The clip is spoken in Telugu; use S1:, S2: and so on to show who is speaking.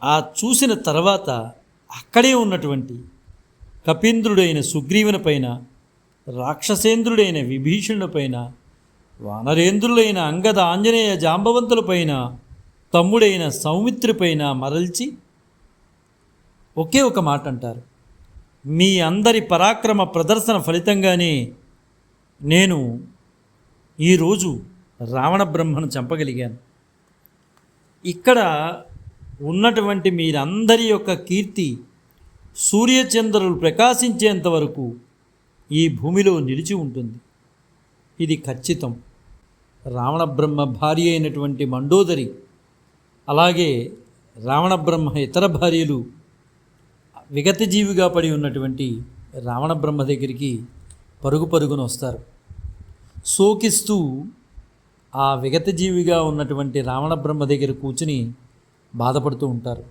S1: ఆ చూసిన తర్వాత అక్కడే ఉన్నటువంటి కపీంద్రుడైన సుగ్రీవుని పైన, రాక్షసేంద్రుడైన విభీషణుడి పైన, వానరేంద్రులైన అంగద ఆంజనేయ జాంబవంతుల పైన, తమ్ముడైన సౌమిత్రి పైన మరల్చి ఒకే ఒక మాట అంటారు: మీ అందరి పరాక్రమ ప్రదర్శన ఫలితంగానే నేను ఈరోజు రావణ బ్రహ్మను చంపగలిగాను. ఇక్కడ ఉన్నటువంటి మీరందరి యొక్క కీర్తి సూర్యచంద్రులు ప్రకాశించేంత వరకు ఈ భూమిలో నిలిచి ఉంటుంది. ఇది ఖచ్చితం. రావణ బ్రహ్మ భార్య అయినటువంటి మండోదరి, అలాగే రావణ బ్రహ్మ ఇతర భార్యలు విగతజీవిగా పడి ఉన్నటువంటి రావణ బ్రహ్మ దగ్గరికి పరుగు పరుగున వస్తారు. శోకిస్తూ ఆ విగతజీవిగా ఉన్నటువంటి రావణ బ్రహ్మ దగ్గర కూర్చుని బాధపడుతూ ఉంటారు.